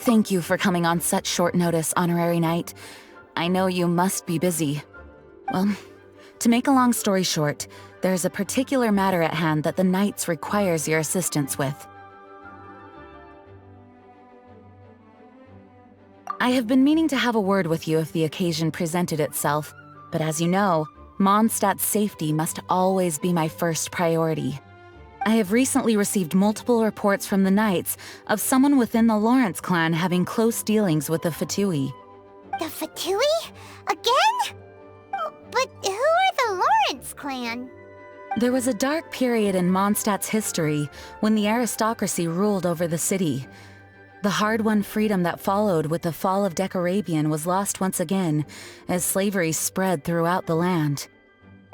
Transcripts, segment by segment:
Thank you for coming on such short notice, Honorary Knight. I know you must be busy. Well, to make a long story short, there's a particular matter at hand that the Knights requires your assistance with. I have been meaning to have a word with you if the occasion presented itself, but as you know, Mondstadt's safety must always be my first priority. I have recently received multiple reports from the Knights of someone within the Lawrence clan having close dealings with the Fatui. The Fatui? Again? But who are the Lawrence clan? There was a dark period in Mondstadt's history when the aristocracy ruled over the city. The hard-won freedom that followed with the fall of Decarabian was lost once again as slavery spread throughout the land.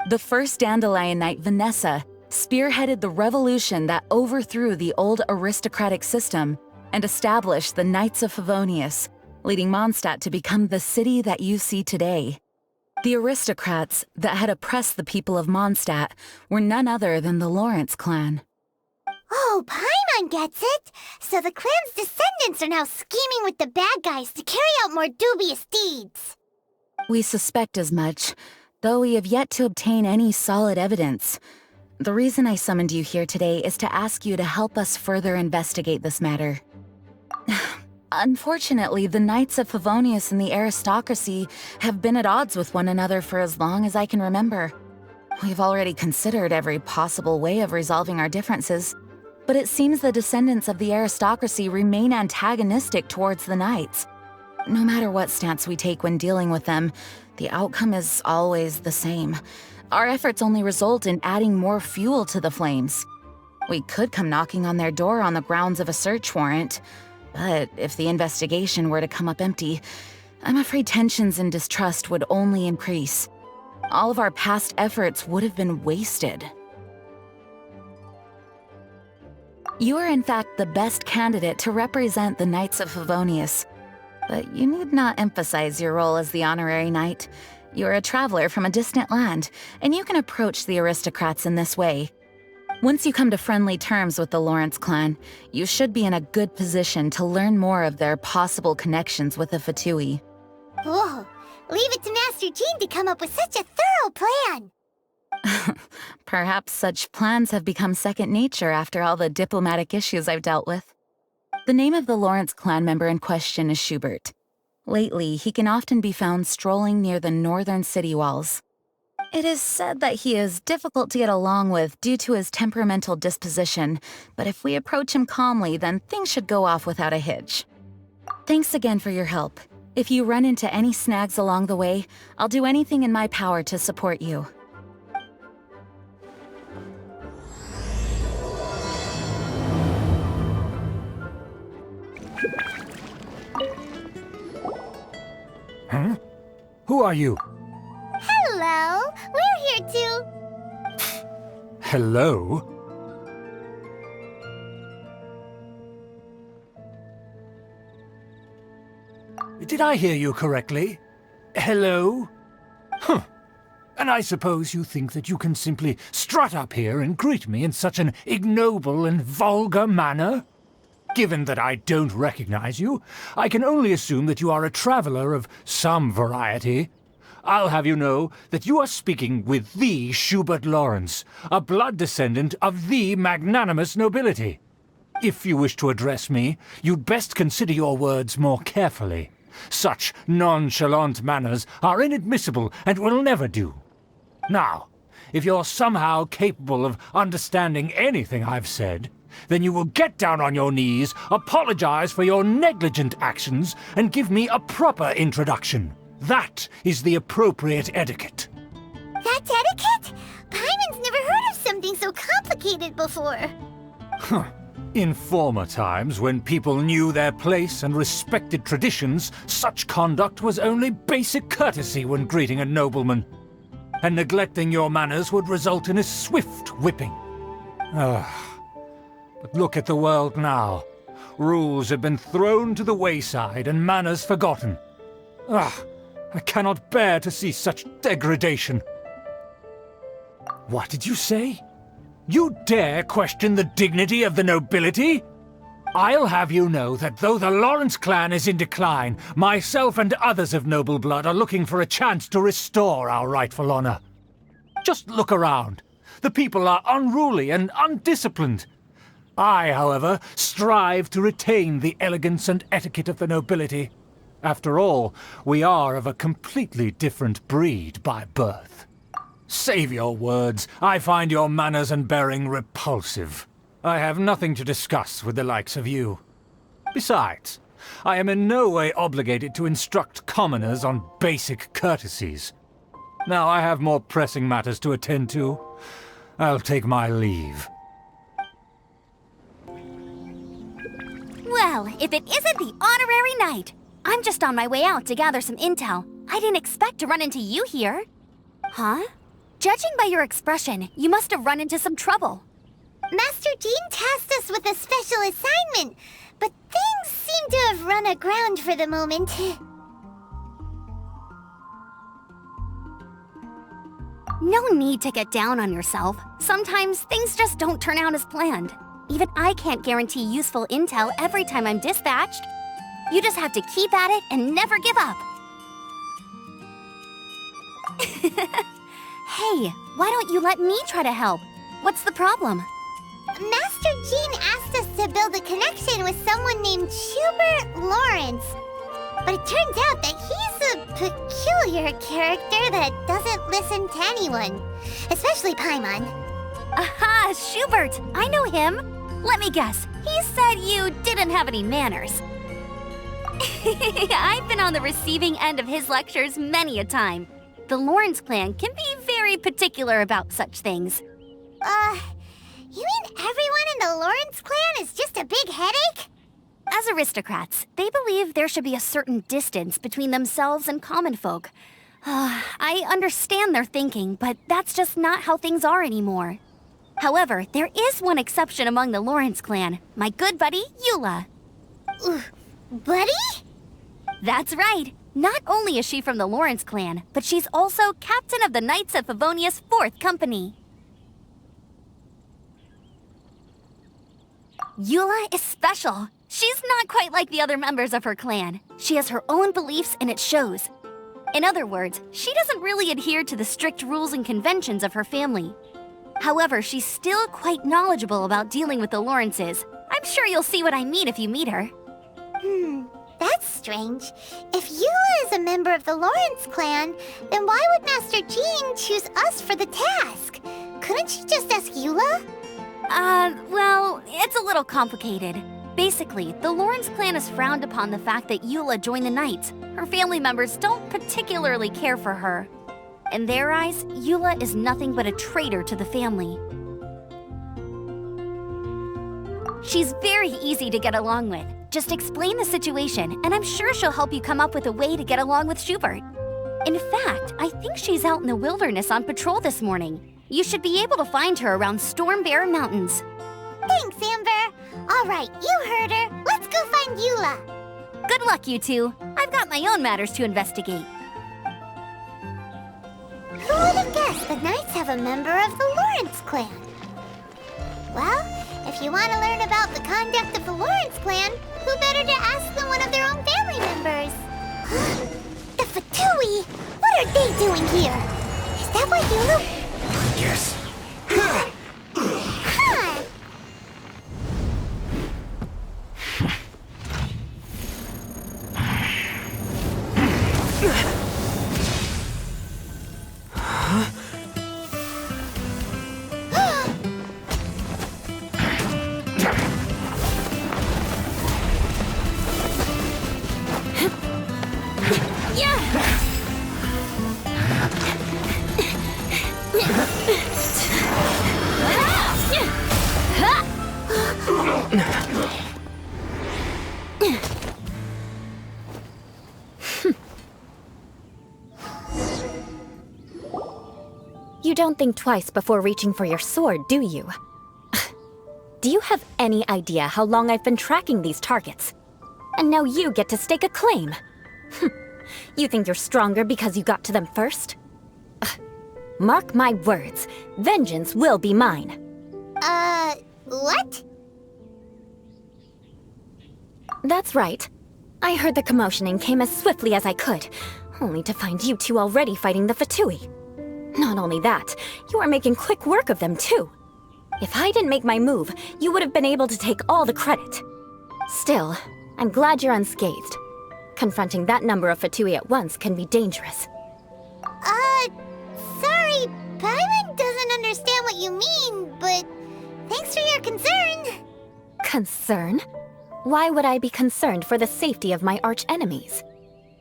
The first Dandelion Knight, Vanessa, spearheaded the revolution that overthrew the old aristocratic system and established the Knights of Favonius, leading Mondstadt to become the city that you see today. The aristocrats that had oppressed the people of Mondstadt were none other than the Lawrence clan. Oh, Paimon gets it! So the clan's descendants are now scheming with the bad guys to carry out more dubious deeds. We suspect as much, though we have yet to obtain any solid evidence. The reason I summoned you here today is to ask you to help us further investigate this matter. Unfortunately, the Knights of Favonius and the aristocracy have been at odds with one another for as long as I can remember. We've already considered every possible way of resolving our differences, but it seems the descendants of the aristocracy remain antagonistic towards the Knights. No matter what stance we take when dealing with them, the outcome is always the same. Our efforts only result in adding more fuel to the flames. We could come knocking on their door on the grounds of a search warrant, but if the investigation were to come up empty, I'm afraid tensions and distrust would only increase. All of our past efforts would have been wasted. You are in fact the best candidate to represent the Knights of Favonius, but you need not emphasize your role as the honorary knight. You are a traveler from a distant land, and you can approach the aristocrats in this way. Once you come to friendly terms with the Lawrence clan, you should be in a good position to learn more of their possible connections with the Fatui. Whoa, leave it to Master Jean to come up with such a thorough plan! Perhaps such plans have become second nature after all the diplomatic issues I've dealt with. The name of the Lawrence clan member in question is Schubert. Lately, he can often be found strolling near the northern city walls. It is said that he is difficult to get along with due to his temperamental disposition, but if we approach him calmly, then things should go off without a hitch. Thanks again for your help. If you run into any snags along the way, I'll do anything in my power to support you. Huh? Who are you? Hello, we're here too. Hello? Did I hear you correctly? Hello? Huh. And I suppose you think that you can simply strut up here and greet me in such an ignoble and vulgar manner? Given that I don't recognize you, I can only assume that you are a traveler of some variety. I'll have you know that you are speaking with the Schubert Lawrence, a blood descendant of the magnanimous nobility. If you wish to address me, you'd best consider your words more carefully. Such nonchalant manners are inadmissible and will never do. Now, if you're somehow capable of understanding anything I've said, then you will get down on your knees, apologize for your negligent actions, and give me a proper introduction. That is the appropriate etiquette. That's etiquette? Paimon's never heard of something so complicated before. In former times, when people knew their place and respected traditions, such conduct was only basic courtesy when greeting a nobleman. And neglecting your manners would result in a swift whipping. But look at the world now. Rules have been thrown to the wayside and manners forgotten. I cannot bear to see such degradation. What did you say? You dare question the dignity of the nobility? I'll have you know that though the Lawrence clan is in decline, myself and others of noble blood are looking for a chance to restore our rightful honor. Just look around. The people are unruly and undisciplined. I, however, strive to retain the elegance and etiquette of the nobility. After all, we are of a completely different breed by birth. Save your words. I find your manners and bearing repulsive. I have nothing to discuss with the likes of you. Besides, I am in no way obligated to instruct commoners on basic courtesies. Now I have more pressing matters to attend to. I'll take my leave. Well, if it isn't the honorary knight! I'm just on my way out to gather some intel. I didn't expect to run into you here. Huh? Judging by your expression, you must have run into some trouble. Master Jean tasked us with a special assignment, but things seem to have run aground for the moment. No need to get down on yourself. Sometimes things just don't turn out as planned. Even I can't guarantee useful intel every time I'm dispatched. You just have to keep at it and never give up. Hey, why don't you let me try to help? What's the problem? Master Jean asked us to build a connection with someone named Hubert Lawrence. But it turns out that he's a peculiar character that doesn't listen to anyone, especially Paimon. Aha, Schubert! I know him! Let me guess, he said you didn't have any manners. I've been on the receiving end of his lectures many a time. The Lawrence clan can be very particular about such things. You mean everyone in the Lawrence clan is just a big headache? As aristocrats, they believe there should be a certain distance between themselves and common folk. I understand their thinking, but that's just not how things are anymore. However, there is one exception among the Lawrence clan, my good buddy, Eula. Buddy? That's right. Not only is she from the Lawrence clan, but she's also captain of the Knights of Favonia's 4th Company. Eula is special. She's not quite like the other members of her clan. She has her own beliefs and it shows. In other words, she doesn't really adhere to the strict rules and conventions of her family. However, she's still quite knowledgeable about dealing with the Lawrences. I'm sure you'll see what I mean if you meet her. That's strange. If Eula is a member of the Lawrence clan, then why would Master Jean choose us for the task? Couldn't she just ask Eula? Well, it's a little complicated. Basically, the Lawrence clan has frowned upon the fact that Eula joined the Knights. Her family members don't particularly care for her. In their eyes, Eula is nothing but a traitor to the family. She's very easy to get along with. Just explain the situation, and I'm sure she'll help you come up with a way to get along with Schubert. In fact, I think she's out in the wilderness on patrol this morning. You should be able to find her around Storm Bear Mountains. Thanks, Amber. All right, you heard her. Let's go find Eula. Good luck, you two. I've got my own matters to investigate. Who would have guessed the Knights have a member of the Lawrence clan? Well, if you want to learn about the conduct of the Lawrence clan, who better to ask than one of their own family members? The Fatui? What are they doing here? Is that why Eula... Yes. Huh. You don't think twice before reaching for your sword, do you? Do you have any idea how long I've been tracking these targets? And now you get to stake a claim. You think you're stronger because you got to them first? Mark my words, vengeance will be mine. What? That's right. I heard the commotion and came as swiftly as I could, only to find you two already fighting the Fatui. Not only that, you are making quick work of them too. If I didn't make my move, you would have been able to take all the credit. Still, I'm glad you're unscathed. Confronting that number of Fatui at once can be dangerous. Sorry, Paimon doesn't understand what you mean, but thanks for your concern. Concern? Why would I be concerned for the safety of my arch-enemies?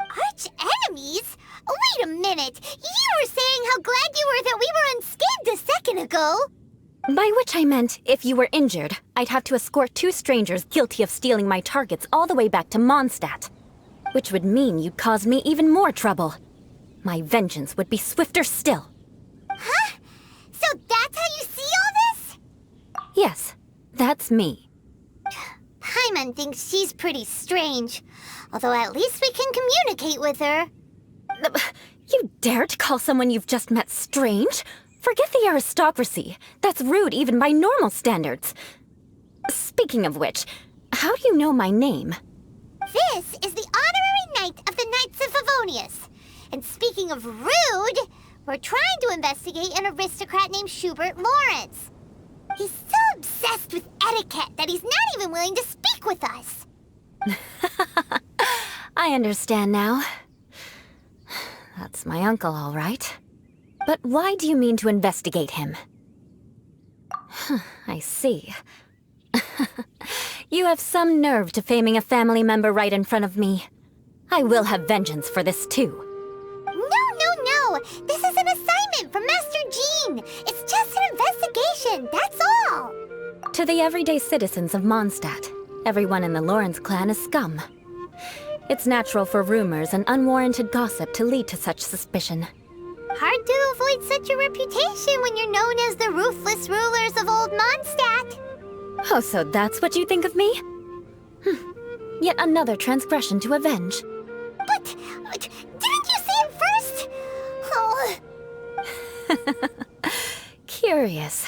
Arch-enemies? Wait a minute! You were saying how glad you were that we were unscathed a second ago! By which I meant, if you were injured, I'd have to escort 2 strangers guilty of stealing my targets all the way back to Mondstadt. Which would mean you'd cause me even more trouble. My vengeance would be swifter still. Huh? So that's how you see all this? Yes, that's me. Paimon thinks she's pretty strange. Although at least we can communicate with her. You dare to call someone you've just met strange? Forget the aristocracy. That's rude even by normal standards. Speaking of which, how do you know my name? This is the honorary knight of the Knights of Favonius. And speaking of rude, we're trying to investigate an aristocrat named Schubert Lawrence. He's so obsessed with etiquette that he's not even willing to speak with us. I understand now. That's my uncle, all right. But why do you mean to investigate him? I see. You have some nerve to faming a family member right in front of me. I will have vengeance for this too. No. This is an assignment from Master Jean. It's just an investigation, that's all. To the everyday citizens of Mondstadt, everyone in the Lawrence clan is scum. It's natural for rumors and unwarranted gossip to lead to such suspicion. Hard to avoid such a reputation when you're known as the ruthless rulers of Old Mondstadt. Oh, so that's what you think of me? Yet another transgression to avenge. But didn't you see it first? Oh. Curious.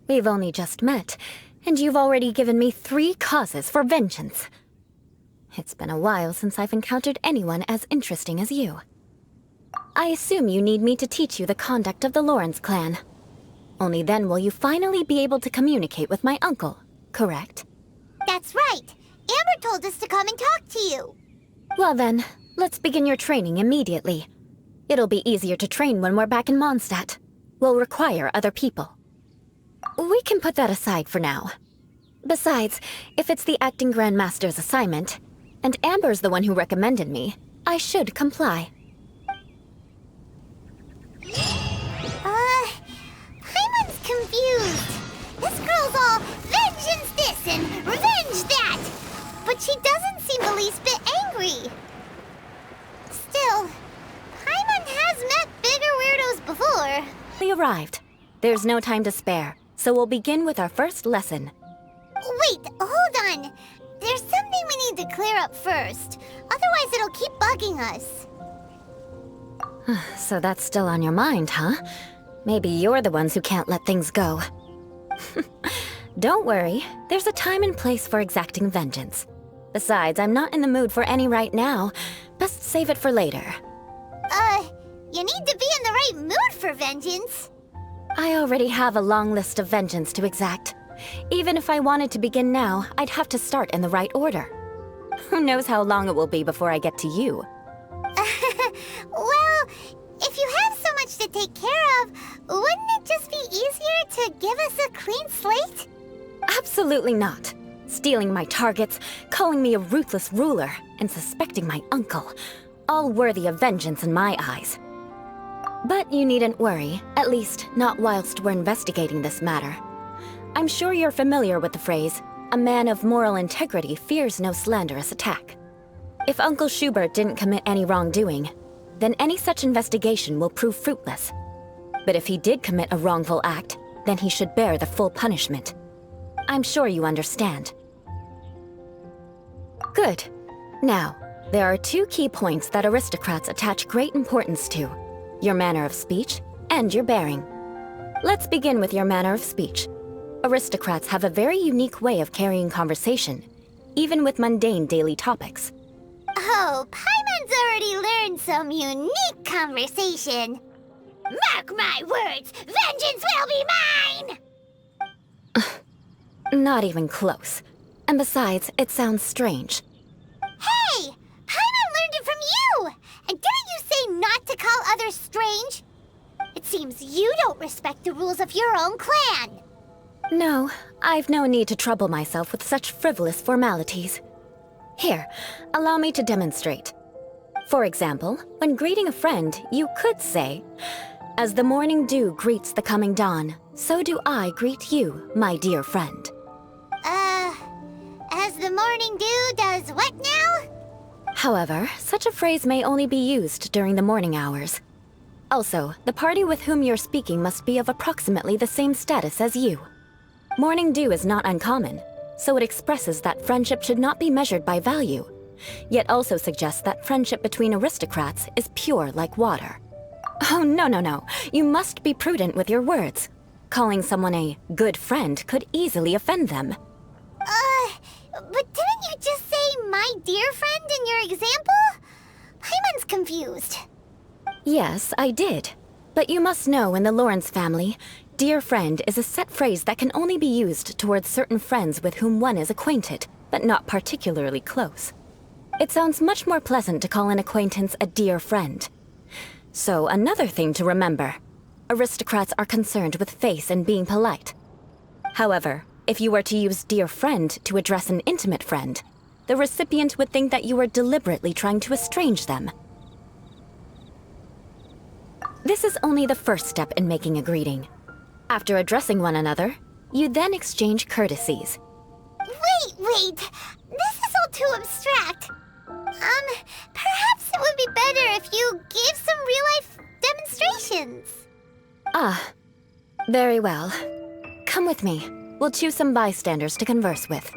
We've only just met, and you've already given me 3 causes for vengeance. It's been a while since I've encountered anyone as interesting as you. I assume you need me to teach you the conduct of the Lawrence clan. Only then will you finally be able to communicate with my uncle, correct? That's right. Amber told us to come and talk to you. Well then, let's begin your training immediately. It'll be easier to train when we're back in Mondstadt. We'll require other people. We can put that aside for now. Besides, if it's the acting Grandmaster's assignment, and Amber's the one who recommended me, I should comply. Paimon's confused. This girl's all vengeance this and revenge that. But she doesn't seem the least bit angry. Still, Paimon has met bigger weirdos before. We arrived. There's no time to spare, so we'll begin with our first lesson. Wait, hold on. There's something we need to clear up first. Otherwise it'll keep bugging us. So that's still on your mind, huh? Maybe you're the ones who can't let things go. Don't worry, there's a time and place for exacting vengeance. Besides, I'm not in the mood for any right now. Best save it for later. You need to be in the right mood for vengeance. I already have a long list of vengeance to exact. Even if I wanted to begin now, I'd have to start in the right order. Who knows how long it will be before I get to you? Well, if you have so much to take care of, wouldn't it just be easier to give us a clean slate? Absolutely not. Stealing my targets, calling me a ruthless ruler, and suspecting my uncle. All worthy of vengeance in my eyes. But you needn't worry, at least not whilst we're investigating this matter. I'm sure you're familiar with the phrase, a man of moral integrity fears no slanderous attack. If Uncle Schubert didn't commit any wrongdoing, then any such investigation will prove fruitless. But if he did commit a wrongful act, then he should bear the full punishment. I'm sure you understand. Good. Now, there are 2 key points that aristocrats attach great importance to: your manner of speech and your bearing. Let's begin with your manner of speech. Aristocrats have a very unique way of carrying conversation, even with mundane daily topics. Oh, Paimon's already learned some unique conversation. Mark my words, vengeance will be mine! Not even close. And besides, it sounds strange. Hey! Paimon learned it from you! And didn't you say not to call others strange? It seems you don't respect the rules of your own clan. No, I've no need to trouble myself with such frivolous formalities. Here, allow me to demonstrate. For example, when greeting a friend, you could say, "As the morning dew greets the coming dawn, so do I greet you, my dear friend." As the morning dew does what now? However, such a phrase may only be used during the morning hours. Also, the party with whom you're speaking must be of approximately the same status as you. Morning dew is not uncommon, so it expresses that friendship should not be measured by value, yet also suggests that friendship between aristocrats is pure like water. Oh, no. You must be prudent with your words. Calling someone a good friend could easily offend them. But didn't you just say my dear friend in your example? Paimon's confused. Yes, I did. But you must know in the Lawrence family, dear friend is a set phrase that can only be used towards certain friends with whom one is acquainted, but not particularly close. It sounds much more pleasant to call an acquaintance a dear friend. So another thing to remember, aristocrats are concerned with face and being polite. However, if you were to use dear friend to address an intimate friend, the recipient would think that you were deliberately trying to estrange them. This is only the first step in making a greeting. After addressing one another, you then exchange courtesies. Wait! This is all too abstract. Perhaps it would be better if you gave some real-life demonstrations. Ah, very well. Come with me. We'll choose some bystanders to converse with.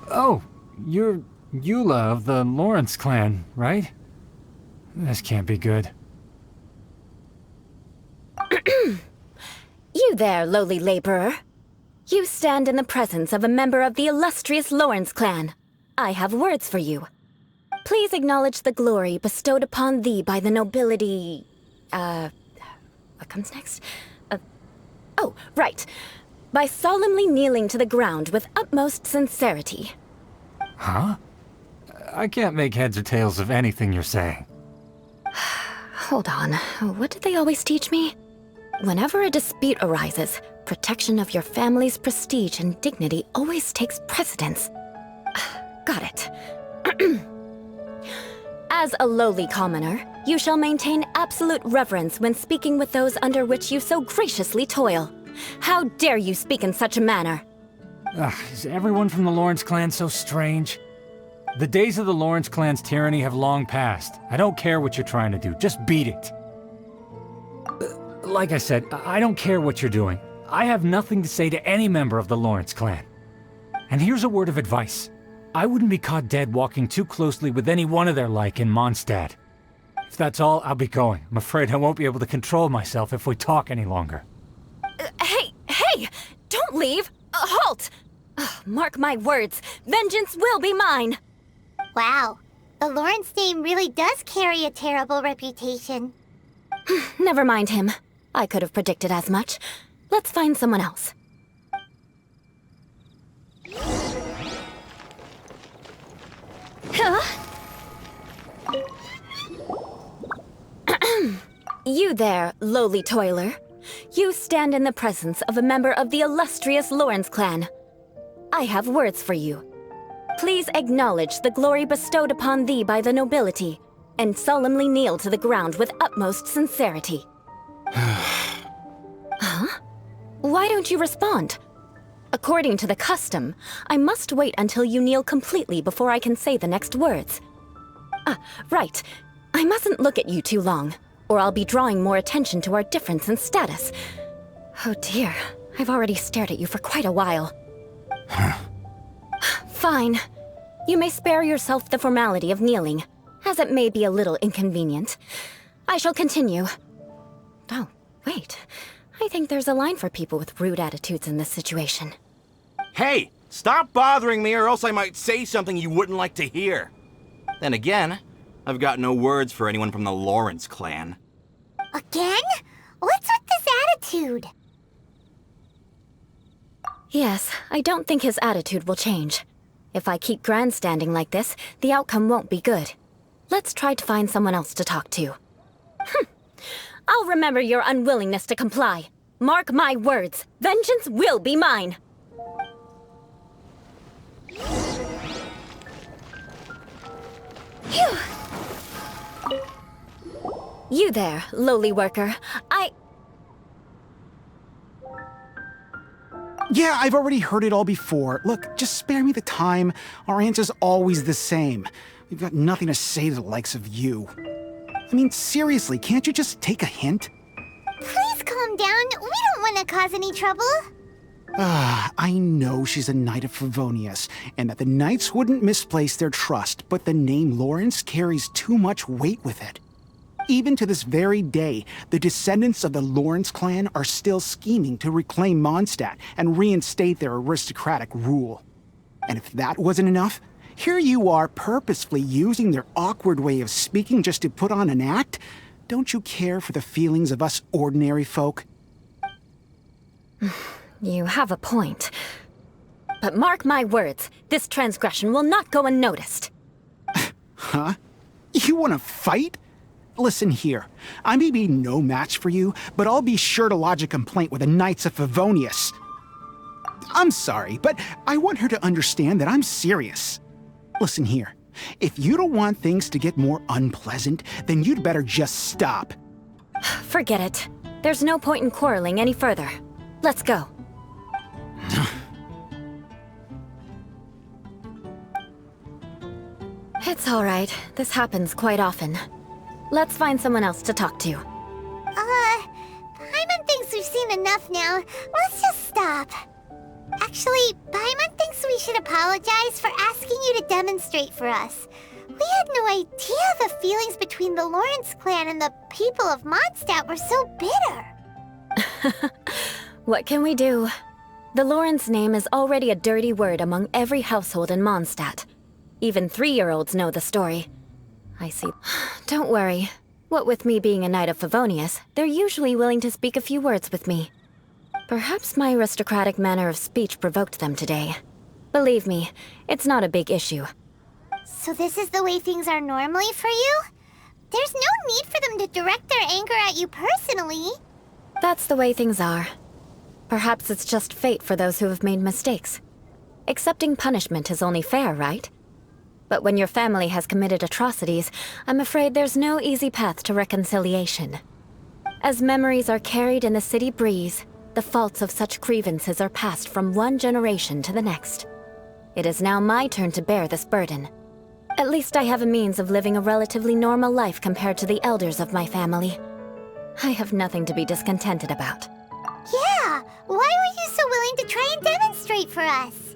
Oh, you're Eula of the Lawrence clan, right? This can't be good. You there, lowly laborer. You stand in the presence of a member of the illustrious Lawrence clan. I have words for you. Please acknowledge the glory bestowed upon thee by the nobility... What comes next? Oh, right. By solemnly kneeling to the ground with utmost sincerity. Huh? I can't make heads or tails of anything you're saying. Hold on. What did they always teach me? Whenever a dispute arises, protection of your family's prestige and dignity always takes precedence. Got it. As a lowly commoner, you shall maintain absolute reverence when speaking with those under which you so graciously toil. How dare you speak in such a manner? Is everyone from the Lawrence clan so strange? The days of the Lawrence clan's tyranny have long passed. I don't care what you're trying to do, just beat it. Like I said, I don't care what you're doing. I have nothing to say to any member of the Lawrence clan. And here's a word of advice. I wouldn't be caught dead walking too closely with any one of their like in Mondstadt. If that's all, I'll be going. I'm afraid I won't be able to control myself if we talk any longer. Hey! Don't leave! Halt! Mark my words, vengeance will be mine! Wow, the Lawrence name really does carry a terrible reputation. Never mind him. I could have predicted as much. Let's find someone else. You there, lowly toiler. You stand in the presence of a member of the illustrious Lawrence clan. I have words for you. Please acknowledge the glory bestowed upon thee by the nobility, and solemnly kneel to the ground with utmost sincerity. Huh? Why don't you respond? According to the custom, I must wait until you kneel completely before I can say the next words. Right. I mustn't look at you too long, or I'll be drawing more attention to our difference in status. Oh dear, I've already stared at you for quite a while. Fine. You may spare yourself the formality of kneeling, as it may be a little inconvenient. I shall continue. Oh, wait. I think there's a line for people with rude attitudes in this situation. Hey, stop bothering me or else I might say something you wouldn't like to hear. Then again, I've got no words for anyone from the Lawrence clan. Again? What's with this attitude? Yes, I don't think his attitude will change. If I keep grandstanding like this, the outcome won't be good. Let's try to find someone else to talk to. I'll remember your unwillingness to comply. Mark my words, vengeance will be mine. Phew. You there, lowly worker. Yeah, I've already heard it all before. Look, just spare me the time. Our answer's always the same. We've got nothing to say to the likes of you. I mean, seriously, can't you just take a hint? Please calm down. We don't want to cause any trouble. I know she's a Knight of Favonius, and that the Knights wouldn't misplace their trust, but the name Lawrence carries too much weight with it. Even to this very day, the descendants of the Lawrence clan are still scheming to reclaim Mondstadt and reinstate their aristocratic rule. And if that wasn't enough, here you are purposefully using their awkward way of speaking just to put on an act? Don't you care for the feelings of us ordinary folk? You have a point. But mark my words, this transgression will not go unnoticed. Huh? You want to fight? Listen here, I may be no match for you, but I'll be sure to lodge a complaint with the Knights of Favonius. I'm sorry, but I want her to understand that I'm serious. Listen here, if you don't want things to get more unpleasant, then you'd better just stop. Forget it. There's no point in quarreling any further. Let's go. It's all right. This happens quite often. Let's find someone else to talk to. Paimon thinks we've seen enough now. Let's just stop. Actually, Paimon thinks we should apologize for asking you to demonstrate for us. We had no idea the feelings between the Lawrence clan and the people of Mondstadt were so bitter. What can we do? The Lawrence name is already a dirty word among every household in Mondstadt. Even 3-year-olds know the story. I see. Don't worry. What with me being a Knight of Favonius, they're usually willing to speak a few words with me. Perhaps my aristocratic manner of speech provoked them today. Believe me, it's not a big issue. So this is the way things are normally for you? There's no need for them to direct their anger at you personally. That's the way things are. Perhaps it's just fate for those who have made mistakes. Accepting punishment is only fair, right? But when your family has committed atrocities, I'm afraid there's no easy path to reconciliation. As memories are carried in the city breeze, the faults of such grievances are passed from one generation to the next. It is now my turn to bear this burden. At least I have a means of living a relatively normal life compared to the elders of my family. I have nothing to be discontented about. Yeah, why were you so willing to try and demonstrate for us?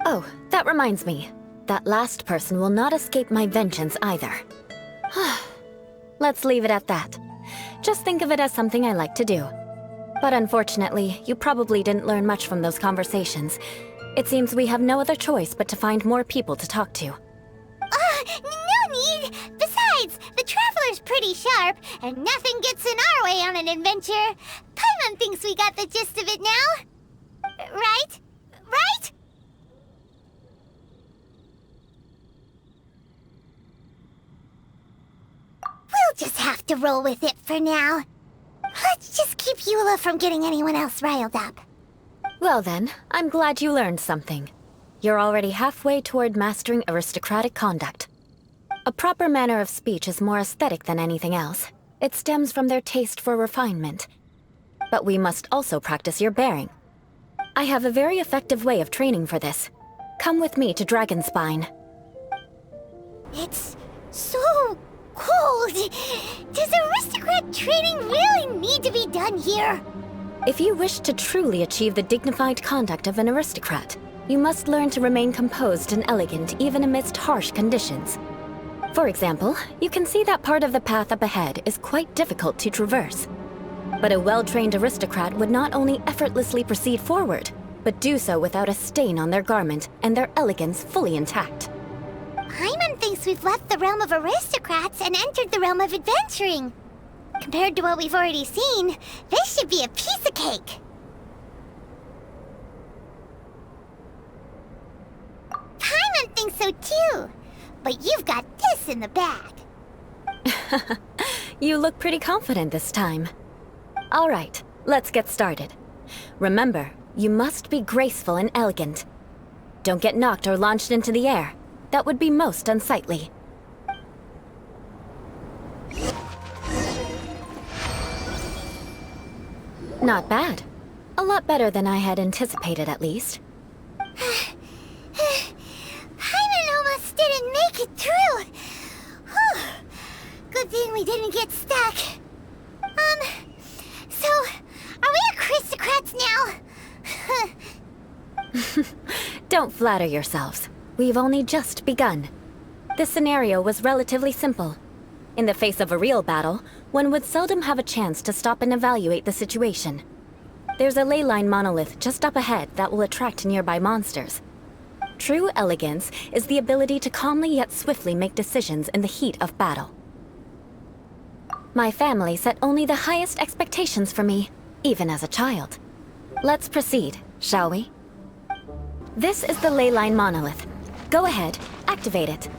Oh, that reminds me. That last person will not escape my vengeance either. Let's leave it at that. Just think of it as something I like to do. But unfortunately, you probably didn't learn much from those conversations. It seems we have no other choice but to find more people to talk to. No need! Besides, the Traveler's pretty sharp, and nothing gets in our way on an adventure. Paimon thinks we got the gist of it now. Right? Right? We'll just have to roll with it for now. Let's just keep Eula from getting anyone else riled up. Well then, I'm glad you learned something. You're already halfway toward mastering aristocratic conduct. A proper manner of speech is more aesthetic than anything else. It stems from their taste for refinement. But we must also practice your bearing. I have a very effective way of training for this. Come with me to Dragonspine. It's so cold. Does aristocrat training really need to be done here? If you wish to truly achieve the dignified conduct of an aristocrat, you must learn to remain composed and elegant even amidst harsh conditions. For example, you can see that part of the path up ahead is quite difficult to traverse. But a well-trained aristocrat would not only effortlessly proceed forward, but do so without a stain on their garment and their elegance fully intact. Paimon thinks we've left the realm of aristocrats and entered the realm of adventuring. Compared to what we've already seen, this should be a piece of cake. Paimon thinks so too, but you've got this in the bag. You look pretty confident this time. All right, let's get started. Remember, you must be graceful and elegant. Don't get knocked or launched into the air. That would be most unsightly. Not bad. A lot better than I had anticipated, at least. Paimon almost didn't make it through. Whew. Good thing we didn't get stuck. So, are we aristocrats now? Don't flatter yourselves. We've only just begun. This scenario was relatively simple. In the face of a real battle, one would seldom have a chance to stop and evaluate the situation. There's a ley line monolith just up ahead that will attract nearby monsters. True elegance is the ability to calmly yet swiftly make decisions in the heat of battle. My family set only the highest expectations for me, even as a child. Let's proceed, shall we? This is the ley line monolith. Go ahead, activate it.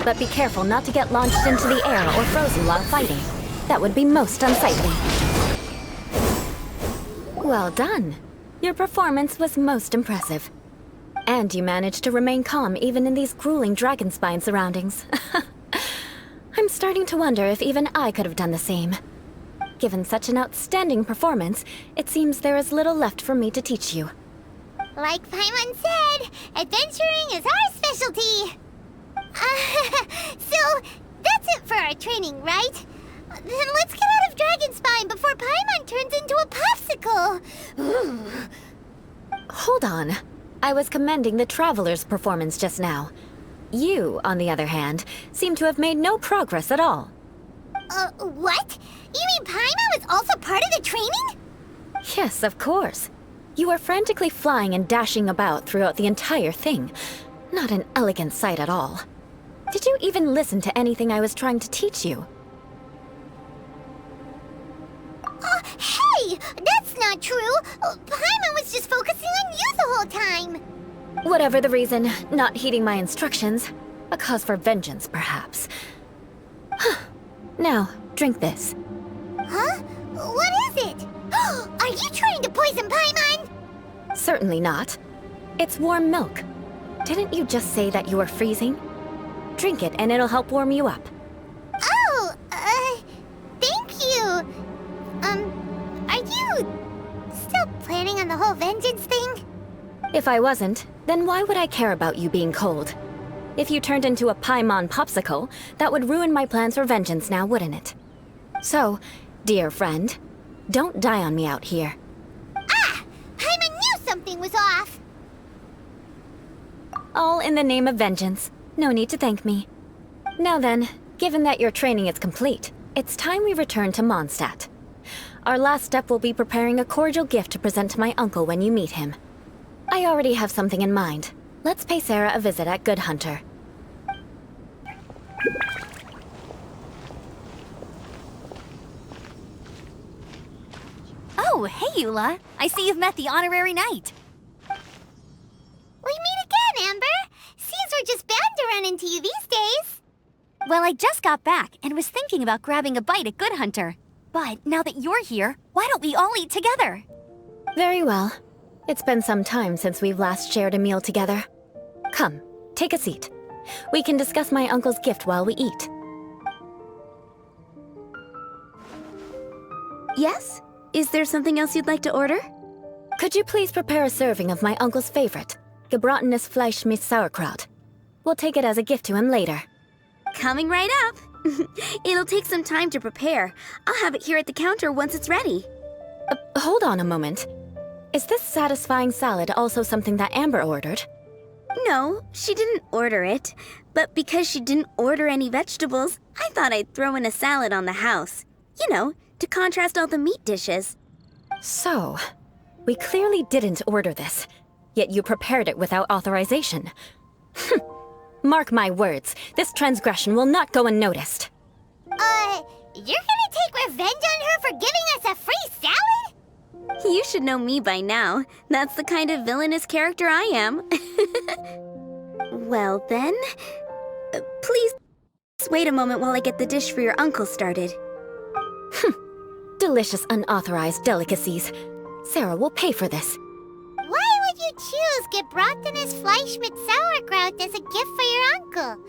But be careful not to get launched into the air or frozen while fighting. That would be most unsightly. Well done. Your performance was most impressive. And you managed to remain calm even in these grueling dragon spine surroundings. I'm starting to wonder if even I could have done the same. Given such an outstanding performance, it seems there is little left for me to teach you. Like Paimon said, adventuring is our specialty. So, that's it for our training, right? Then let's get out of Dragonspine before Paimon turns into a popsicle. Hold on. I was commending the Traveler's performance just now. You, on the other hand, seem to have made no progress at all. What? You mean Paimon was also part of the training? Yes, of course. You were frantically flying and dashing about throughout the entire thing. Not an elegant sight at all. Did you even listen to anything I was trying to teach you? Hey! That's not true! Paimon was just focusing on you the whole time! Whatever the reason, not heeding my instructions. A cause for vengeance, perhaps. Now, drink this. Huh? What is it? Are you trying to poison Paimon? Certainly not. It's warm milk. Didn't you just say that you were freezing? Drink it and it'll help warm you up. Oh, thank you. Are you still planning on the whole vengeance thing? If I wasn't, then why would I care about you being cold? If you turned into a Paimon popsicle, that would ruin my plans for vengeance now, wouldn't it? So, dear friend, don't die on me out here. Ah! Paimon knew something was off! All in the name of vengeance. No need to thank me. Now then, given that your training is complete, it's time we return to Mondstadt. Our last step will be preparing a cordial gift to present to my uncle when you meet him. I already have something in mind. Let's pay Sarah a visit at Good Hunter. Oh, hey, Eula. I see you've met the honorary knight. We meet again, Amber! Seems we're just bound to run into you these days. Well, I just got back and was thinking about grabbing a bite at Good Hunter. But now that you're here, why don't we all eat together? Very well. It's been some time since we've last shared a meal together. Come, take a seat. We can discuss my uncle's gift while we eat. Yes? Is there something else you'd like to order? Could you please prepare a serving of my uncle's favorite, gebratenes Fleisch mit Sauerkraut? We'll take it as a gift to him later. Coming right up. It'll take some time to prepare. I'll have it here at the counter once it's ready. Hold on a moment. Is this satisfying salad also something that Amber ordered? No, she didn't order it. But because she didn't order any vegetables, I thought I'd throw in a salad on the house. You know, to contrast all the meat dishes. So, we clearly didn't order this, yet you prepared it without authorization. Mark my words, this transgression will not go unnoticed. You're gonna take revenge on her for giving us a free salad? You should know me by now. That's the kind of villainous character I am. Well then, please wait a moment while I get the dish for your uncle started. Delicious unauthorized delicacies. Sarah will pay for this. Why would you choose gebratenes Fleisch mit Sauerkraut as a gift for your uncle?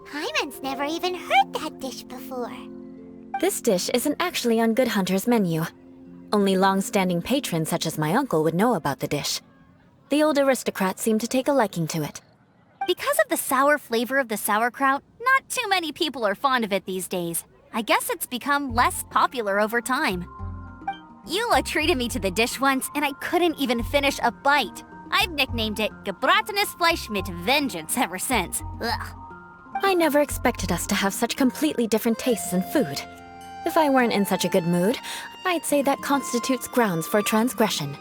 Hyman's never even heard that dish before. This dish isn't actually on Good Hunter's menu. Only long-standing patrons such as my uncle would know about the dish. The old aristocrats seem to take a liking to it. Because of the sour flavor of the sauerkraut, not too many people are fond of it these days. I guess it's become less popular over time. Eula treated me to the dish once, and I couldn't even finish a bite. I've nicknamed it gebratenes Fleisch mit Vengeance ever since. Ugh. I never expected us to have such completely different tastes in food. If I weren't in such a good mood, I'd say that constitutes grounds for transgression.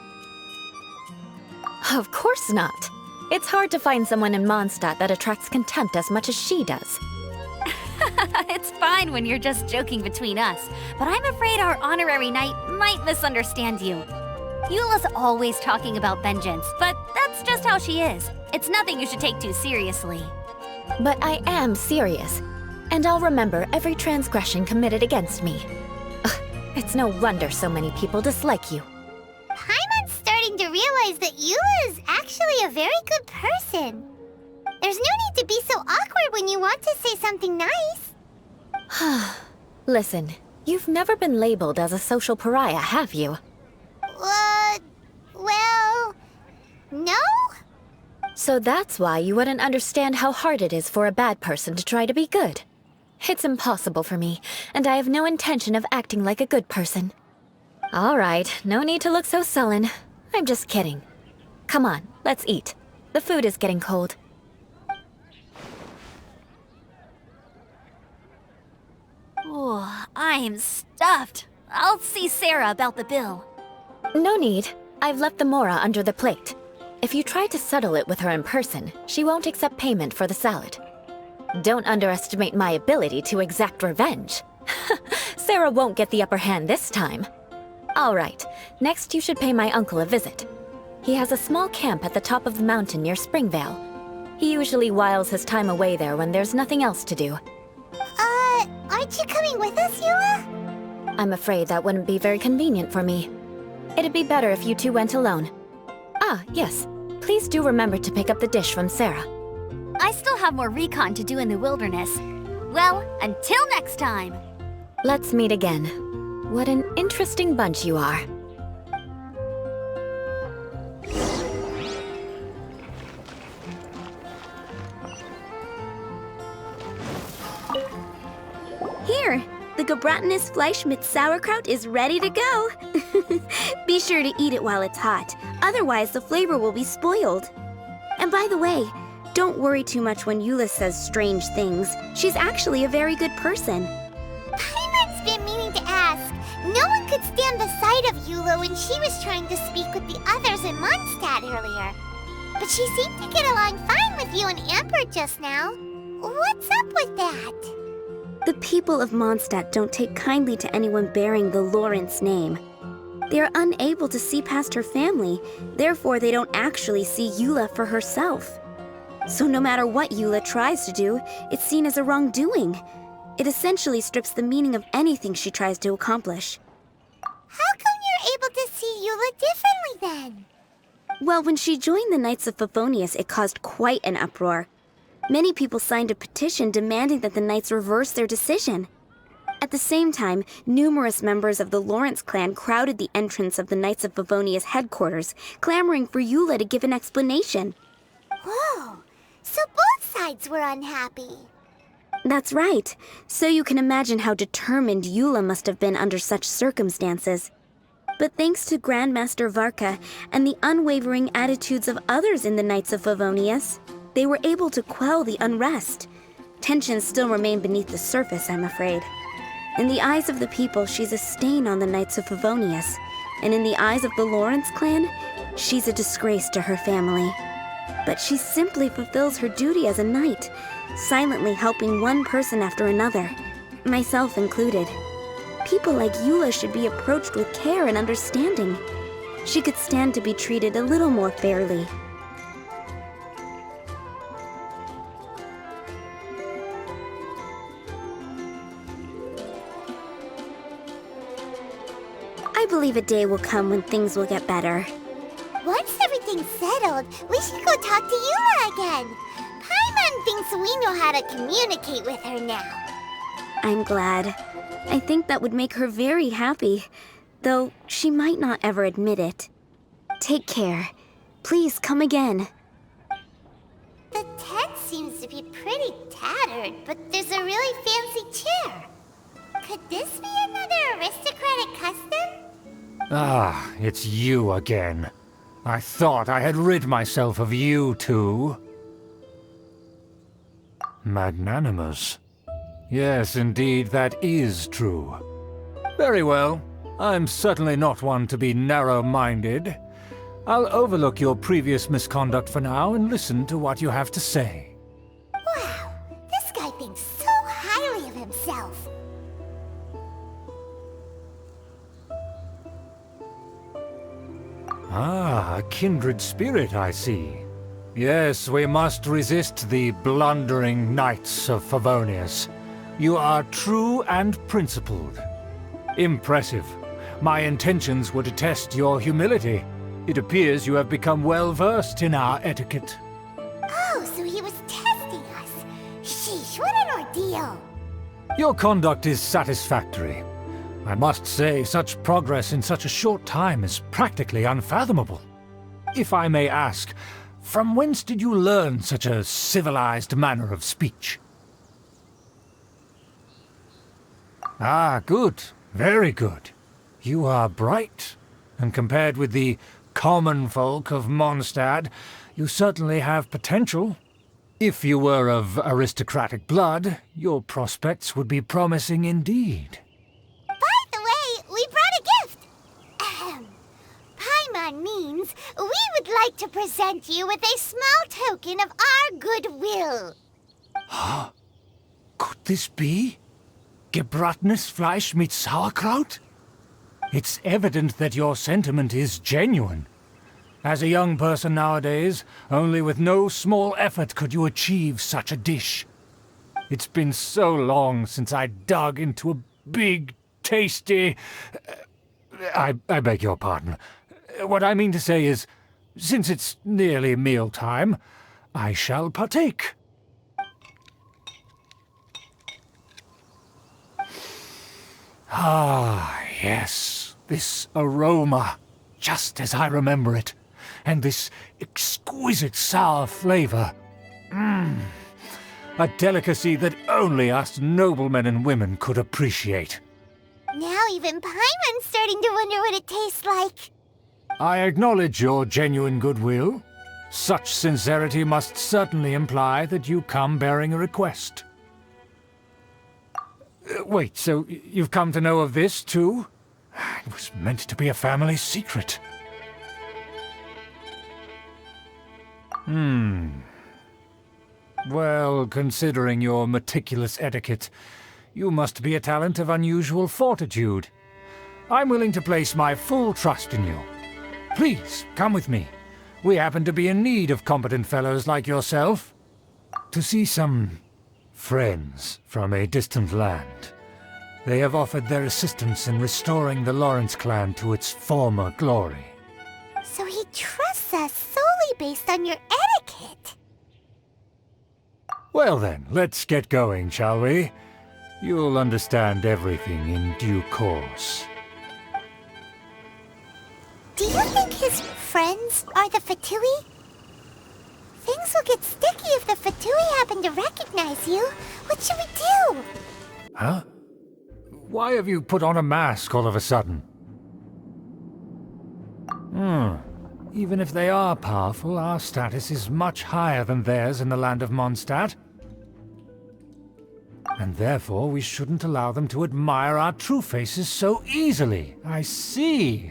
Of course not. It's hard to find someone in Mondstadt that attracts contempt as much as she does. It's fine when you're just joking between us, but I'm afraid our honorary knight might misunderstand you. Eula's always talking about vengeance, but that's just how she is. It's nothing you should take too seriously. But I am serious, and I'll remember every transgression committed against me. Ugh, it's no wonder so many people dislike you. Hyman's starting to realize that Eula is actually a very good person. There's no need to be so awkward when you want to say something nice. Listen, you've never been labeled as a social pariah, have you? Well, no? So that's why you wouldn't understand how hard it is for a bad person to try to be good. It's impossible for me, and I have no intention of acting like a good person. All right, no need to look so sullen. I'm just kidding. Come on, let's eat. The food is getting cold. Oh, I'm stuffed. I'll see Sarah about the bill. No need. I've left the mora under the plate. If you try to settle it with her in person, she won't accept payment for the salad. Don't underestimate my ability to exact revenge. Sarah won't get the upper hand this time. All right, next you should pay my uncle a visit. He has a small camp at the top of the mountain near Springvale. He usually whiles his time away there when there's nothing else to do. Aren't you coming with us, Eula? I'm afraid that wouldn't be very convenient for me. It'd be better if you two went alone. Ah, yes. Please do remember to pick up the dish from Sarah. I still have more recon to do in the wilderness. Well, until next time. Let's meet again. What an interesting bunch you are. Here, the gebratenes Fleisch mit Sauerkraut is ready to go. Be sure to eat it while it's hot, otherwise the flavor will be spoiled. And by the way, don't worry too much when Eula says strange things. She's actually a very good person. Hyman's been meaning to ask. No one could stand the sight of Eula when she was trying to speak with the others in Mondstadt earlier. But she seemed to get along fine with you and Amber just now. What's up with that? The people of Mondstadt don't take kindly to anyone bearing the Lawrence name. They are unable to see past her family, therefore they don't actually see Eula for herself. So no matter what Eula tries to do, it's seen as a wrongdoing. It essentially strips the meaning of anything she tries to accomplish. How come you're able to see Eula differently then? Well, when she joined the Knights of Favonius, it caused quite an uproar. Many people signed a petition demanding that the Knights reverse their decision. At the same time, numerous members of the Lawrence clan crowded the entrance of the Knights of Favonius headquarters, clamoring for Eula to give an explanation. Whoa, so both sides were unhappy. That's right. So you can imagine how determined Eula must have been under such circumstances. But thanks to Grandmaster Varka and the unwavering attitudes of others in the Knights of Favonius, they were able to quell the unrest. Tensions still remain beneath the surface, I'm afraid. In the eyes of the people, she's a stain on the Knights of Favonius. And in the eyes of the Lawrence clan, she's a disgrace to her family. But she simply fulfills her duty as a knight, silently helping one person after another, myself included. People like Eula should be approached with care and understanding. She could stand to be treated a little more fairly. I believe a day will come when things will get better. Once everything's settled, we should go talk to Eula again. Paimon thinks we know how to communicate with her now. I'm glad. I think that would make her very happy, though she might not ever admit it. Take care. Please come again. The tent seems to be pretty tattered, but there's a really fancy chair. Could this be another aristocratic custom? Ah, it's you again. I thought I had rid myself of you two. Magnanimous. Yes, indeed, that is true. Very well. I'm certainly not one to be narrow-minded. I'll overlook your previous misconduct for now and listen to what you have to say. Wow, this guy thinks so highly of himself. Ah, a kindred spirit, I see. Yes, we must resist the blundering knights of Favonius. You are true and principled. Impressive. My intentions were to test your humility. It appears you have become well-versed in our etiquette. Oh, so he was testing us. Sheesh, what an ordeal. Your conduct is satisfactory. I must say, such progress in such a short time is practically unfathomable. If I may ask, from whence did you learn such a civilized manner of speech? Ah, good. Very good. You are bright, and compared with the common folk of Mondstadt, you certainly have potential. If you were of aristocratic blood, your prospects would be promising indeed. By the way, we brought a gift. Ahem. Paimon means we would like to present you with a small token of our goodwill. Huh? Could this be? Gebratenes Fleisch mit Sauerkraut? It's evident that your sentiment is genuine. As a young person nowadays, only with no small effort could you achieve such a dish. It's been so long since I dug into a big, tasty... I beg your pardon. What I mean to say is, since it's nearly mealtime, I shall partake. Ah, yes, this aroma, just as I remember it, and this exquisite sour flavor. A delicacy that only us noblemen and women could appreciate. Now even Paimon's starting to wonder what it tastes like. I acknowledge your genuine goodwill. Such sincerity must certainly imply that you come bearing a request. Wait, so you've come to know of this, too? It was meant to be a family secret. Well, considering your meticulous etiquette, you must be a talent of unusual fortitude. I'm willing to place my full trust in you. Please, come with me. We happen to be in need of competent fellows like yourself. To see some friends from a distant land. They have offered their assistance in restoring the Lawrence clan to its former glory. So he trusts us solely based on your etiquette. Well then, let's get going, shall we? You'll understand everything in due course. Do you think his friends are the Fatui? Things will get sticky if the Fatui happen to recognize you. What should we do? Huh? Why have you put on a mask all of a sudden? Even if they are powerful, our status is much higher than theirs in the land of Mondstadt. And therefore we shouldn't allow them to admire our true faces so easily. I see.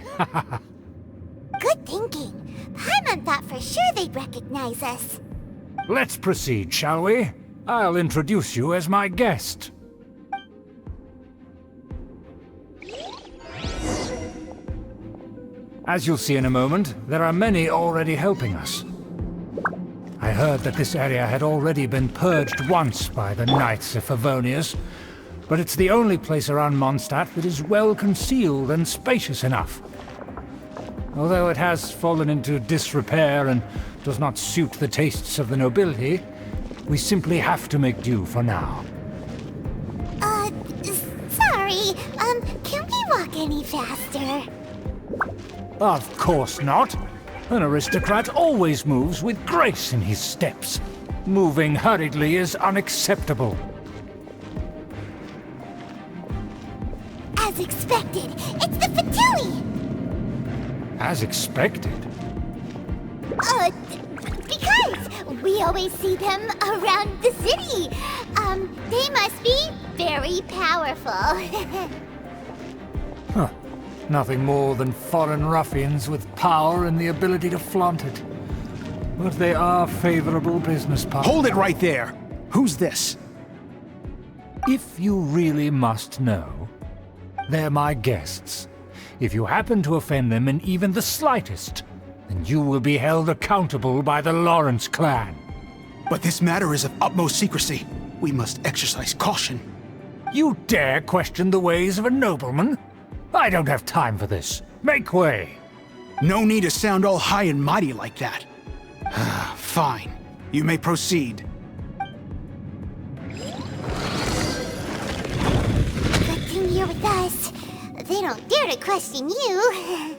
Good thinking. Paimon thought for sure they'd recognize us. Let's proceed, shall we? I'll introduce you as my guest. As you'll see in a moment, there are many already helping us. I heard that this area had already been purged once by the Knights of Favonius, but it's the only place around Mondstadt that is well concealed and spacious enough. Although it has fallen into disrepair and does not suit the tastes of the nobility, we simply have to make do for now. Sorry, can we walk any faster? Of course not. An aristocrat always moves with grace in his steps. Moving hurriedly is unacceptable. As expected, it's the Fatui! As expected? Because we always see them around the city. They must be very powerful. Huh. Nothing more than foreign ruffians with power and the ability to flaunt it. But they are favorable business partners. Hold it right there! Who's this? If you really must know, they're my guests. If you happen to offend them in even the slightest, then you will be held accountable by the Lawrence clan. But this matter is of utmost secrecy. We must exercise caution. You dare question the ways of a nobleman? I don't have time for this. Make way! No need to sound all high and mighty like that. Fine. You may proceed. Good thing you're with us. They don't dare to question you.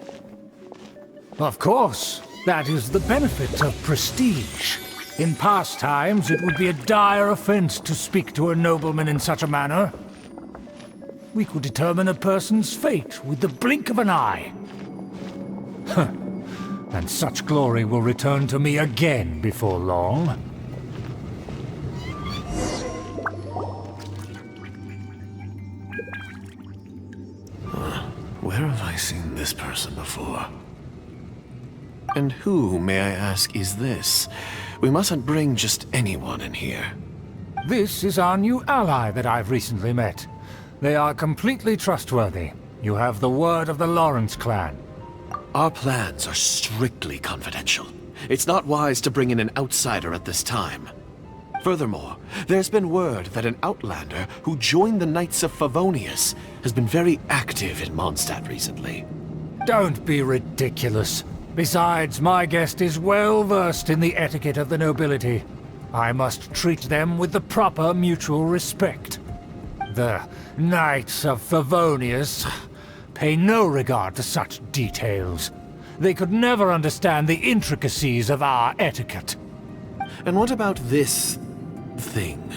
Of course. That is the benefit of prestige. In past times, it would be a dire offense to speak to a nobleman in such a manner. We could determine a person's fate with the blink of an eye. Huh. And such glory will return to me again before long. Where have I seen this person before? And who, may I ask, is this? We mustn't bring just anyone in here. This is our new ally that I've recently met. They are completely trustworthy. You have the word of the Lawrence clan. Our plans are strictly confidential. It's not wise to bring in an outsider at this time. Furthermore, there's been word that an outlander who joined the Knights of Favonius has been very active in Mondstadt recently. Don't be ridiculous. Besides, my guest is well versed in the etiquette of the nobility. I must treat them with the proper mutual respect. The Knights of Favonius pay no regard to such details. They could never understand the intricacies of our etiquette. And what about this thing?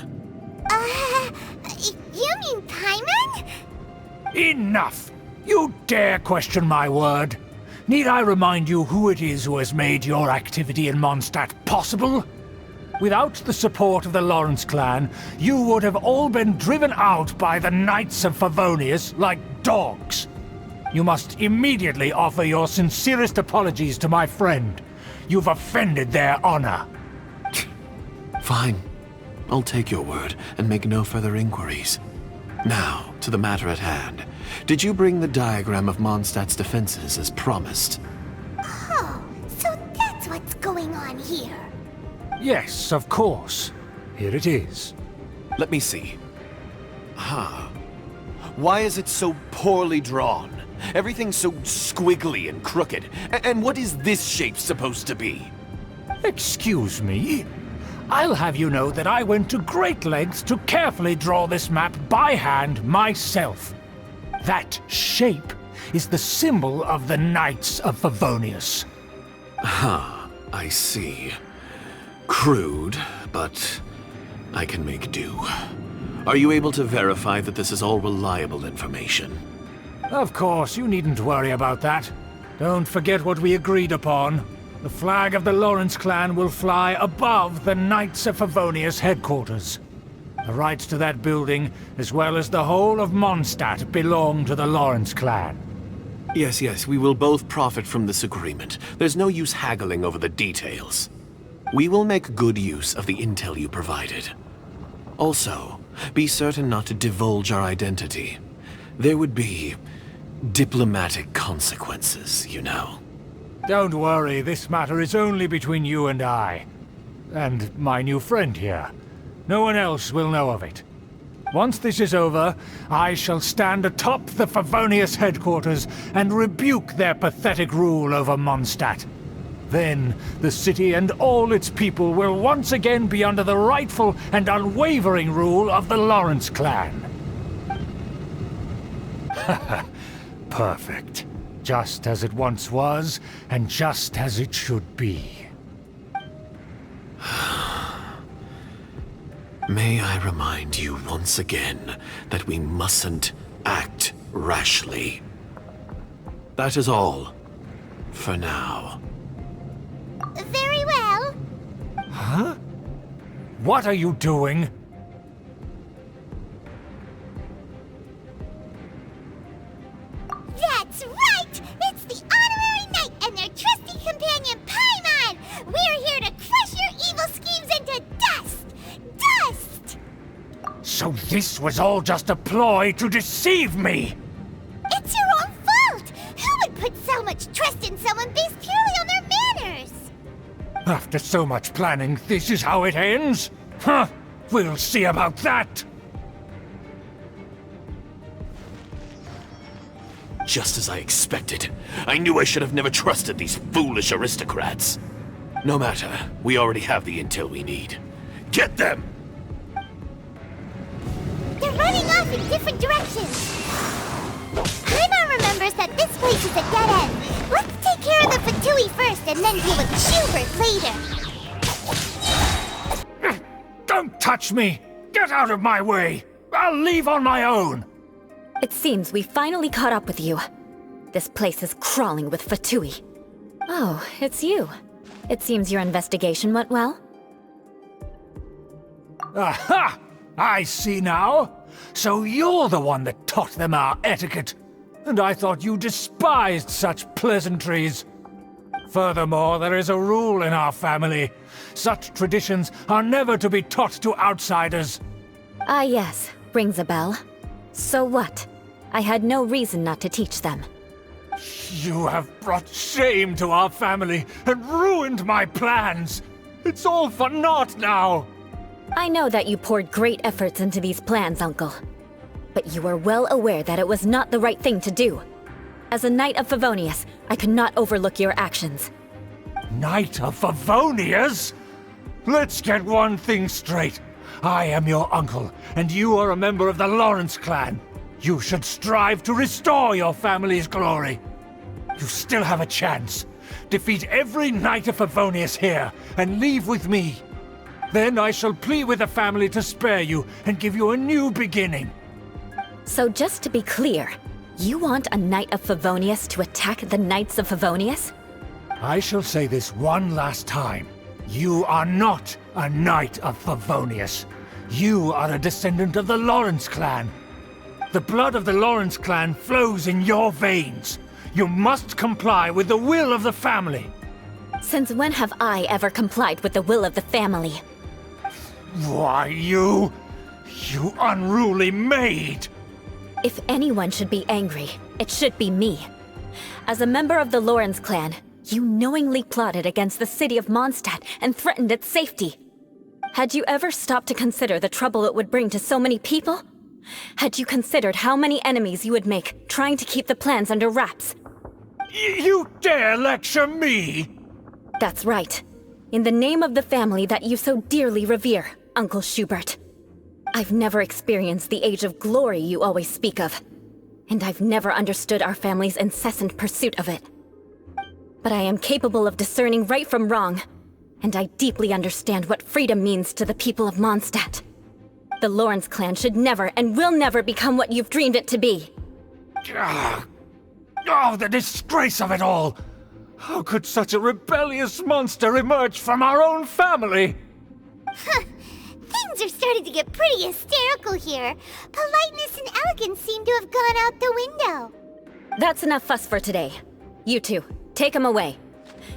You mean Paimon? Enough! You dare question my word? Need I remind you who it is who has made your activity in Mondstadt possible? Without the support of the Lawrence clan, you would have all been driven out by the Knights of Favonius like dogs. You must immediately offer your sincerest apologies to my friend. You've offended their honor. Fine. I'll take your word and make no further inquiries. Now, to the matter at hand. Did you bring the diagram of Mondstadt's defenses as promised? Oh, so that's what's going on here. Yes, of course. Here it is. Let me see. Why is it so poorly drawn? Everything's so squiggly and crooked. And what is this shape supposed to be? Excuse me? I'll have you know that I went to great lengths to carefully draw this map by hand myself. That shape is the symbol of the Knights of Favonius. I see. Crude, but I can make do. Are you able to verify that this is all reliable information? Of course, you needn't worry about that. Don't forget what we agreed upon. The flag of the Lawrence clan will fly above the Knights of Favonius headquarters. The rights to that building, as well as the whole of Mondstadt, belong to the Lawrence clan. Yes, we will both profit from this agreement. There's no use haggling over the details. We will make good use of the intel you provided. Also, be certain not to divulge our identity. There would be diplomatic consequences, you know. Don't worry, this matter is only between you and I. And my new friend here. No one else will know of it. Once this is over, I shall stand atop the Favonius headquarters and rebuke their pathetic rule over Mondstadt. Then, the city and all its people will once again be under the rightful and unwavering rule of the Lawrence clan. Perfect. Just as it once was, and just as it should be. May I remind you once again that we mustn't act rashly. That is all, for now. Very well. Huh? What are you doing? That's right! It's the Honorary Knight and their trusty companion, Paimon! We're here to crush your evil schemes into dust! Dust! So this was all just a ploy to deceive me! It's your own fault! Who would put so much trust in someone based purely on their manners? After so much planning, this is how it ends? Huh! We'll see about that! Just as I expected. I knew I should have never trusted these foolish aristocrats. No matter, we already have the intel we need. Get them! They're running off in different directions. Paimon remembers that this place is a dead end. Let's take care of the Fatui first and then deal with Schubert later. Don't touch me! Get out of my way! I'll leave on my own! It seems we finally caught up with you. This place is crawling with Fatui. Oh, it's you. It seems your investigation went well. Aha! I see now. So you're the one that taught them our etiquette. And I thought you despised such pleasantries. Furthermore, there is a rule in our family. Such traditions are never to be taught to outsiders. Ah yes, rings a bell. So what? I had no reason not to teach them. You have brought shame to our family and ruined my plans. It's all for naught now. I know that you poured great efforts into these plans, Uncle. But you were well aware that it was not the right thing to do. As a Knight of Favonius, I could not overlook your actions. Knight of Favonius? Let's get one thing straight. I am your uncle, and you are a member of the Lawrence clan. You should strive to restore your family's glory. You still have a chance. Defeat every Knight of Favonius here, and leave with me. Then I shall plead with the family to spare you, and give you a new beginning. So just to be clear, you want a Knight of Favonius to attack the Knights of Favonius? I shall say this one last time. You are not a Knight of Favonius. You are a descendant of the Lawrence clan. The blood of the Lawrence clan flows in your veins. You must comply with the will of the family. Since when have I ever complied with the will of the family? Why, you unruly maid! If anyone should be angry, it should be me. As a member of the Lawrence clan, you knowingly plotted against the city of Mondstadt and threatened its safety. Had you ever stopped to consider the trouble it would bring to so many people? Had you considered how many enemies you would make trying to keep the plans under wraps? You dare lecture me? That's right. In the name of the family that you so dearly revere, Uncle Schubert. I've never experienced the age of glory you always speak of. And I've never understood our family's incessant pursuit of it. But I am capable of discerning right from wrong. And I deeply understand what freedom means to the people of Mondstadt. The Lawrence clan should never and will never become what you've dreamed it to be. Oh, the disgrace of it all! How could such a rebellious monster emerge from our own family? Things Things are starting to get pretty hysterical here. Politeness and elegance seem to have gone out the window. That's enough fuss for today. You two, take him away.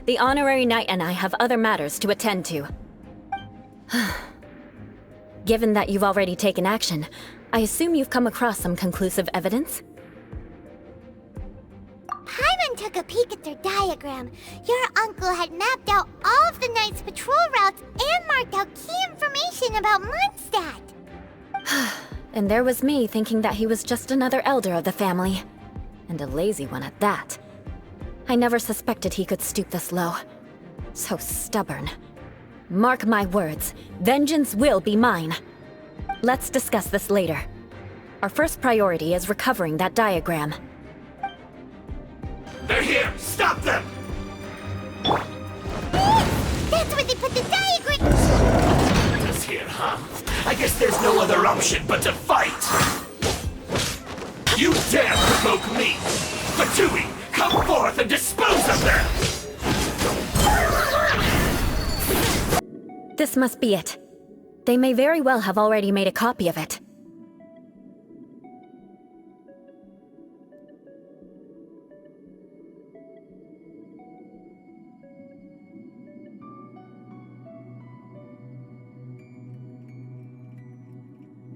The honorary knight and I have other matters to attend to. Given that you've already taken action, I assume you've come across some conclusive evidence? Paimon took a peek at their diagram. Your uncle had mapped out all of the Knight's patrol routes and marked out key information about Mondstadt. And there was me thinking that he was just another elder of the family. And a lazy one at that. I never suspected he could stoop this low. So stubborn. Mark my words, vengeance will be mine. Let's discuss this later. Our first priority is recovering that diagram. They're here! Stop them! That's where they put the diagram! This here, huh? I guess there's no other option but to fight! You dare provoke me! Fatui, come forth and dispose of them! This must be it. They may very well have already made a copy of it.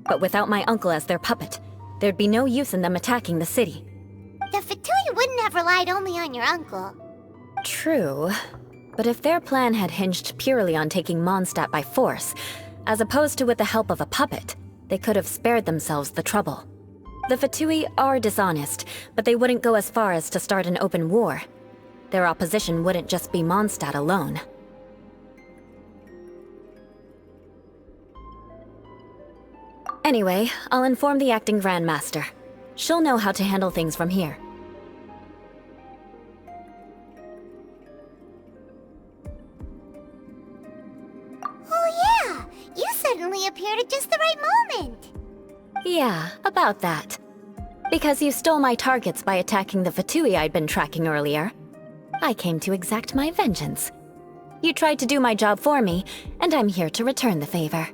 But without my uncle as their puppet, there'd be no use in them attacking the city. The Fatui wouldn't have relied only on your uncle. True. But if their plan had hinged purely on taking Mondstadt by force, as opposed to with the help of a puppet, they could have spared themselves the trouble. The Fatui are dishonest, but they wouldn't go as far as to start an open war. Their opposition wouldn't just be Mondstadt alone. Anyway, I'll inform the acting Grandmaster. She'll know how to handle things from here. Oh yeah! You suddenly appeared at just the right moment! Yeah, about that. Because you stole my targets by attacking the Fatui I'd been tracking earlier. I came to exact my vengeance. You tried to do my job for me, and I'm here to return the favor.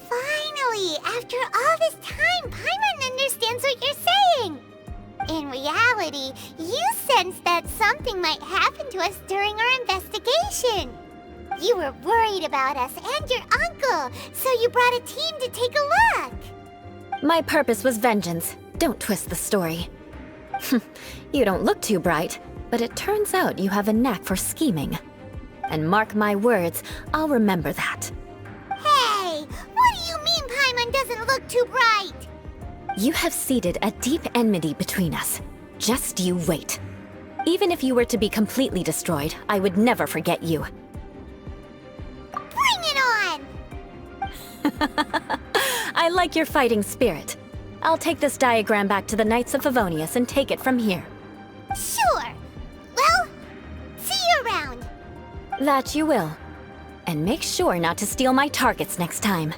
Finally! After all this time, Paimon understands what you're saying! In reality, you sensed that something might happen to us during our investigation. You were worried about us and your uncle, so you brought a team to take a look. My purpose was vengeance. Don't twist the story. You don't look too bright, but it turns out you have a knack for scheming. And mark my words, I'll remember that. Hey, what do you mean Paimon doesn't look too bright? You have seeded a deep enmity between us. Just you wait. Even if you were to be completely destroyed, I would never forget you. Bring it on! I like your fighting spirit. I'll take this diagram back to the Knights of Favonius and take it from here. Sure. Well, see you around. That you will. And make sure not to steal my targets next time.